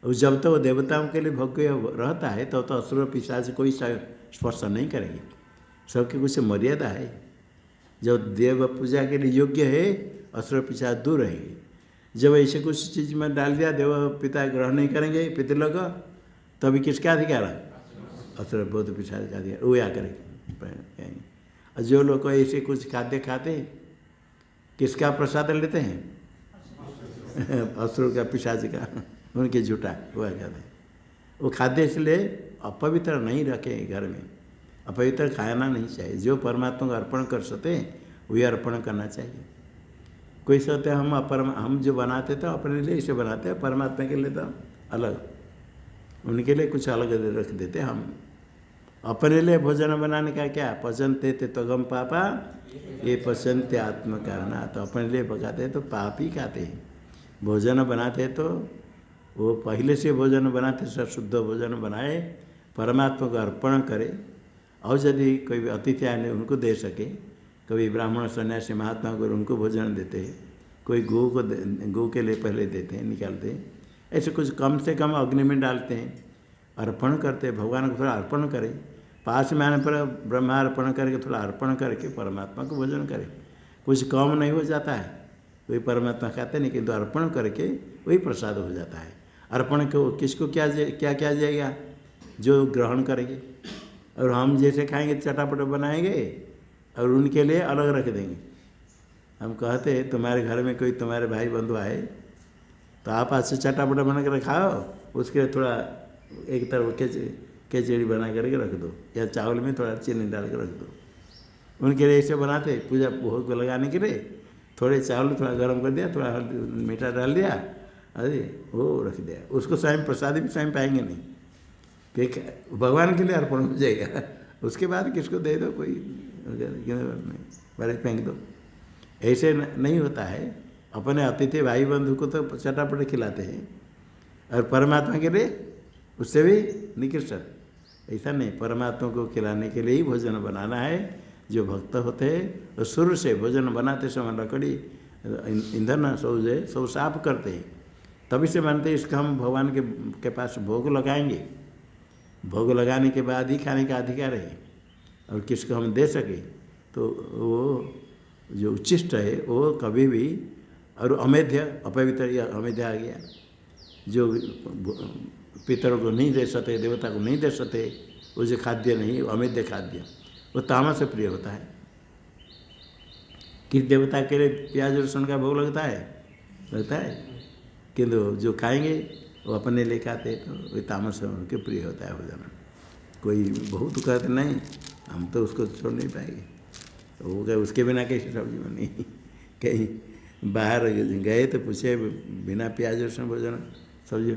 और जब तक वो देवताओं के लिए भोग्य रहता है तब तो असुर पिशाच कोई स्पर्श नहीं करेंगे। सबकी कुछ मर्यादा है। जब देव पूजा के लिए योग्य है असुर पिशाच दूर रहेंगे। जब ऐसे कुछ चीज़ में डाल दिया, देव पिता ग्रहण नहीं करेंगे पितृलोक, तभी किसका अधिकार है? असुर बहुत पिशाच का अधिकार, वो या करेंगे। और जो लोग ऐसे कुछ खाद्य खाते किसका प्रसाद लेते हैं? असुर का, पिशाच का, उनके झूठा हुआ कहते हैं। वो खाद्य इसलिए अपवित्र नहीं रखे घर में, अपवित्र खाना नहीं चाहिए। जो परमात्मा को अर्पण कर सकते वही अर्पण करना चाहिए। कोई सोचते हम जो बनाते तो अपने लिए इसे बनाते हैं, परमात्मा के लिए तो अलग, उनके लिए कुछ अलग रख देते। हम अपने लिए भोजन बनाने का क्या, पचनते थे तो गम पापा ये पचनते आत्म कारना, तो अपने लिए पकाते तो पाप ही खाते हैं। भोजन बनाते तो वो पहले से भोजन बनाते, सब शुद्ध भोजन बनाए, परमात्मा को अर्पण करे। और यदि कोई अतिथि आने उनको दे सके, कभी ब्राह्मण सन्यासी महात्मा को उनको भोजन देते हैं, कोई गौ के लिए पहले देते हैं, निकालते हैं, ऐसे कुछ कम से कम अग्नि में डालते हैं, अर्पण करते हैं। भगवान को थोड़ा अर्पण करें, पास में आने पर ब्रह्मार्पण करके थोड़ा अर्पण करके परमात्मा को भोजन करे। कुछ कम नहीं हो जाता है, वही परमात्मा खाते नहीं, किंतु अर्पण करके वही प्रसाद हो जाता है। अर्पण को किसको क्या क्या जाएगा, जो ग्रहण करेंगे। और हम जैसे खाएंगे चटापट बनाएंगे और उनके लिए अलग रख देंगे। हम कहते तुम्हारे घर में कोई तुम्हारे भाई बंधु आए तो आप आज से चटापट बना कर खाओ, उसके लिए थोड़ा एक तरफ खिचड़ी बना करके रख दो, या चावल में थोड़ा चीनी डाल कर रख दो। उनके लिए ऐसे बनाते पूजा भोग को लगाने के लिए, थोड़े चावल थोड़ा गर्म कर दिया, थोड़ा मीठा डाल दिया, अरे वो रख दिया। उसको स्वयं प्रसाद भी स्वयं पाएंगे नहीं, कि भगवान के लिए अर्पण हो जाएगा। उसके बाद किसको दे दो, कोई बारे फेंक दो। ऐसे नहीं होता है। अपने अतिथि भाई बंधु को तो चटापट खिलाते हैं, और परमात्मा के लिए उससे भी निकृष्ट ऐसा नहीं। परमात्मा को खिलाने के लिए ही भोजन बनाना है। जो भक्त होते हैं तो शुरू से भोजन बनाते समय लकड़ी ईंधन सब साफ करते हैं, तभी से मानते हैं इसका हम भगवान के पास भोग लगाएंगे। भोग लगाने के बाद ही खाने का अधिकार है। और किसको हम दे सके तो वो जो उच्चिष्ट है वो कभी भी, और अमेध्य अपवित्र या अमेध्य आ गया, जो पितरों को नहीं दे सकते, देवता को नहीं दे सकते, वो जो खाद्य नहीं, अमेध्य खाद्य, वो तामस से प्रिय होता है। किस देवता के लिए प्याज लहसुन का भोग लगता है, किंतु जो खाएंगे वो अपने लिए खाते तो वो तामस उनके प्रिय होता है भोजन। कोई बहुत कहते नहीं, हम तो उसको छोड़ नहीं पाएंगे, तो वो क्या उसके बिना कैसी सब्जी बनी। कहीं बाहर गए तो पूछे बिना प्याज लहसुन भोजन सब्जी,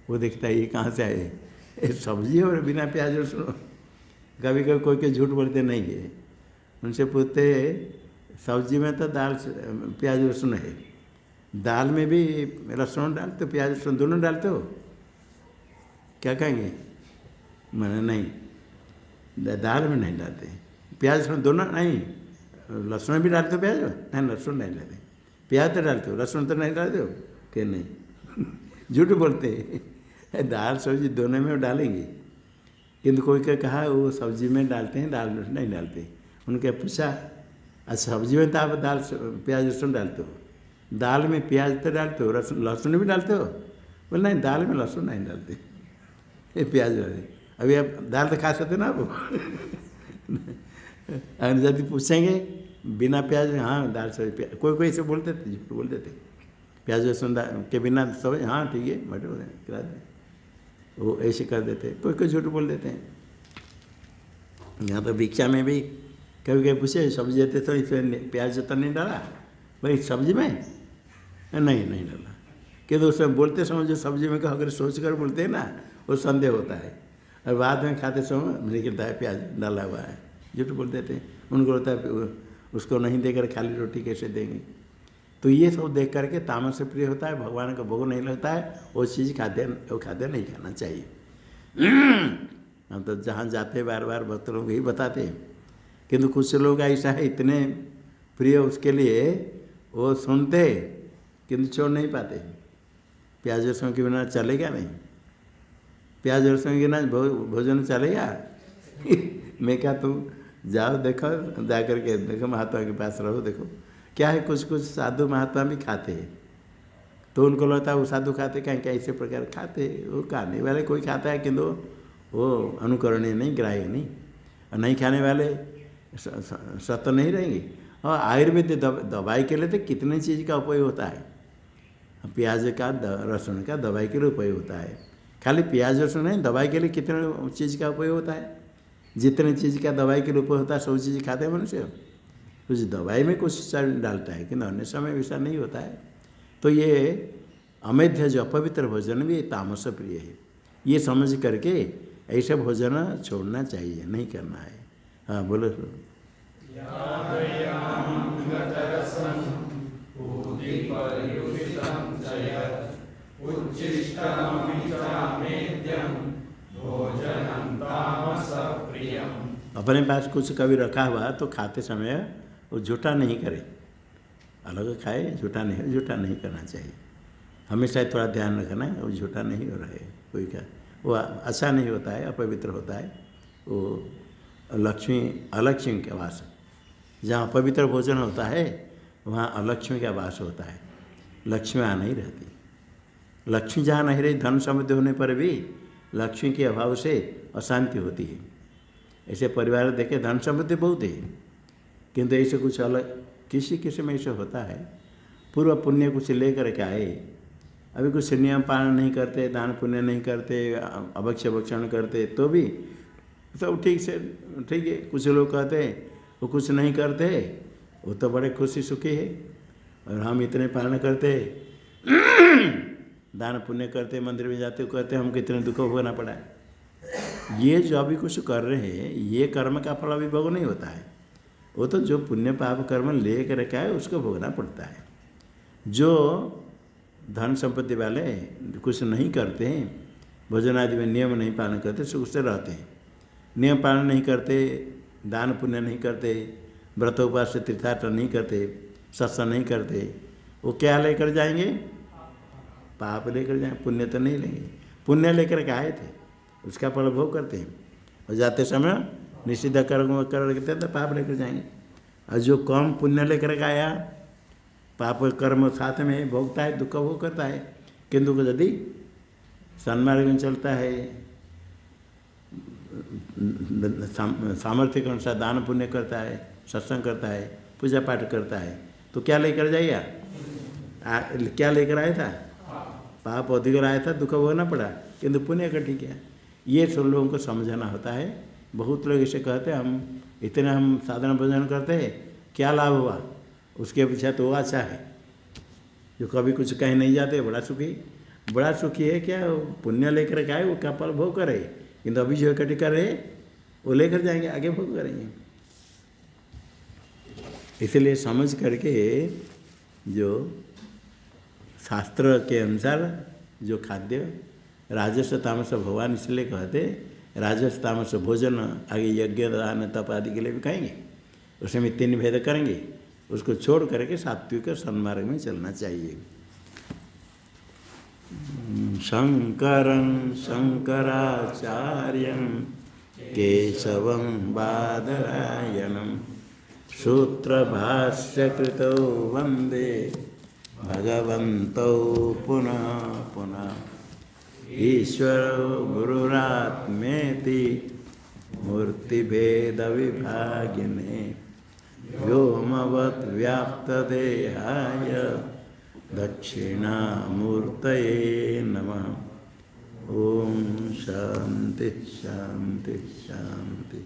वो देखता है ये कहाँ से आए सब्जी और बिना प्याज लहसुन। कभी कभी कोई के झूठ बोलते नहीं है, उनसे पूछते सब्जी में तो दाल प्याज लहसुन है, दाल में भी लहसुन डालते हो, प्याज लहसुन दोनों डालते हो, क्या कहेंगे? मैंने नहीं, दाल में नहीं डालते, प्याज लहसुन दोनों नहीं, लहसुन भी डालते हो, प्याज नहीं लहसुन नहीं डालते, प्याज तो डालते हो, लहसुन तो नहीं डालते हो, कि नहीं झूठ बोलते हैं। दाल सब्जी दोनों में डालेंगे, किंतु कोई क्या कहा वो सब्जी में डालते हैं, दाल में नहीं डालते। उनके पूछा अच्छा सब्जी में तो आप दाल प्याज लहसुन डालते हो, दाल में प्याज तो डालते हो, लहसुन भी डालते हो? बोले नहीं दाल में लहसुन नहीं डालते, ये प्याज डाले। अभी आप दाल तो खा सकते ना आप। और यदि पूछेंगे बिना प्याज, हाँ दाल सब्जी, कोई ऐसे बोलते थे, झूठ बोलते थे, प्याज लहसुन के बिना सब्जी, हाँ ठीक है मटर खिला दे, वो ऐसे कर देते। कोई झूठ बोल देते हैं। यहाँ तो भिक्षा में भी कभी कभी पूछे सब्जी देते तो इसमें प्याज तो नहीं डाला भाई सब्जी में? नहीं डाला। क्योंकि उसमें बोलते समय जो सब्जी में अगर सोच कर बोलते हैं ना, वो संदेह होता है, और बाद में खाते समय निकलता है प्याज डाला हुआ है, झूठ बोल देते हैं। उनको होता है उसको नहीं देकर खाली रोटी कैसे देंगे। तो ये सब देख करके तामस से प्रिय होता है, भगवान का भोग नहीं लगता है, वो चीज़ खाद्य नहीं खाना चाहिए। हम तो जहाँ जाते बार बार भक्त लोग यही बताते हैं, किंतु कुछ लोग ऐसा है इतने प्रिय उसके लिए वो सुनते किंतु छोड़ नहीं पाते। प्याज लहसुन के बिना चलेगा नहीं, प्याज लहसुन के बिना भोजन चलेगा? मैं क्या तुम जाओ देखो, जा करके देखो महात्मा के पास रहो, देखो क्या है, कुछ साधु महात्मा भी खाते हैं, तो उनको लगता है वो साधु खाते कहीं क्या ऐसे प्रकार खाते, वो खाने वाले कोई खाता है किंतु वो अनुकरणीय नहीं, ग्राह्य नहीं। और नहीं खाने वाले सत्य नहीं रहेंगे। और आयुर्वेद दवाई के लिए तो कितने चीज़ का उपयोग होता है, प्याज का लहसुन का दवाई के लिए उपयोग होता है। खाली प्याज लहसुन नहीं, दवाई के लिए कितने चीज़ का उपयोग होता है। जितने चीज़ का दवाई के लिए उपयोग होता है सब चीज़ खाते हैं मनुष्य। कुछ दवाई में कुछ डालता है किंतु अन्य समय वैसा नहीं होता है। तो ये अमेध्य जो अपवित्र भोजन भी तामस प्रिय है, ये समझ करके ऐसे भोजन छोड़ना चाहिए, नहीं करना है। हाँ बोलो। अपने पास कुछ कभी रखा हुआ तो खाते समय वो झूठा नहीं करे, अलग खाए, झूठा नहीं करना चाहिए। हमेशा थोड़ा ध्यान रखना है, वो झूठा नहीं हो रहा है कोई का, वो अच्छा नहीं होता है, अपवित्र होता है। वो लक्ष्मी अलक्ष्मी का वास। जहाँ पवित्र भोजन होता है वहाँ अलक्ष्मी का वास होता है, लक्ष्मी वहाँ नहीं रहती। लक्ष्मी जहाँ नहीं रही, धन समृद्धि होने पर भी लक्ष्मी के अभाव से अशांति होती है। ऐसे परिवार देखे धन समृद्धि बहुत है, किंतु ऐसे कुछ अलग किसी किसी में ऐसे होता है। पूर्व पुण्य कुछ लेकर के आए, अभी कुछ नियम पालन नहीं करते, दान पुण्य नहीं करते, अभक्ष्य भक्षण करते, तो भी सब ठीक से ठीक है। कुछ लोग कहते हैं वो कुछ नहीं करते, वो तो बड़े खुशी सुखी है, और हम इतने पालन करते दान पुण्य करते, मंदिर में जाते, कहते हम कितने दुख भोगना पड़ा है। ये जो अभी कुछ कर रहे हैं ये कर्म का फल अभी भोग नहीं होता है, वो तो जो पुण्य पाप कर्म ले कर रखा है उसको भोगना पड़ता है। जो धन संपत्ति वाले कुछ नहीं करते हैं, भोजन आदि में नियम नहीं पालन करते, सुख से रहते हैं। नियम पालन नहीं करते, दान पुण्य नहीं करते, व्रत उपवास से तीर्थाटन नहीं करते, सत्संग नहीं करते, वो क्या लेकर जाएंगे? पाप लेकर जाएंगे, पुण्य तो नहीं लेंगे। पुण्य लेकर के आए थे उसका फल भोग करते हैं, और जाते समय निषिद्ध कर्म करते तो पाप लेकर जाएंगे। और जो कम पुण्य लेकर के आया पाप कर्म साथ में भोगता है, दुख भोग करता है। किंतु यदि सन्मार्ग में चलता है, सामर्थ्य के अनुसार दान पुण्य करता है, सत्संग करता है, पूजा पाठ करता है, तो क्या लेकर जाएगा? क्या लेकर आया था? पाप अधिक आया था, दुख भोगना पड़ा, किंतु पुण्य का ठीक है। ये सब लोगों को समझाना होता है। बहुत लोग ऐसे कहते हैं हम इतने हम साधन भोजन करते हैं, क्या लाभ हुआ? उसके पीछे तो अच्छा है। जो कभी कुछ कहीं नहीं जाते बड़ा सुखी है। क्या पुण्य लेकर के आए वो क्या फल भोग करे, किंतु अभी जो इकट्ठी कर रहे वो लेकर जाएंगे, आगे भोग करेंगे। इसलिए समझ करके जो शास्त्र के अनुसार जो खाद्य राजस तामस भगवान इसलिए कहते, राजस तामस भोजन आगे यज्ञ दान तप आदि के लिए भी खाएंगे, उसमें 3 भेद करेंगे, उसको छोड़ करके सात्विक सन्मार्ग में चलना चाहिए। शंकरं शंकराचार्यं केशवं बादरायणं सूत्रभाष्यकृतौ वन्दे भगवन्तौ पुनः पुनः। ईश्वरो गुरुरात्मेति मूर्तिभेदविभागिने व्योमवद्व्याप्तदेहाय दक्षिणामूर्तये नमः। ओम शांति शांति शांति।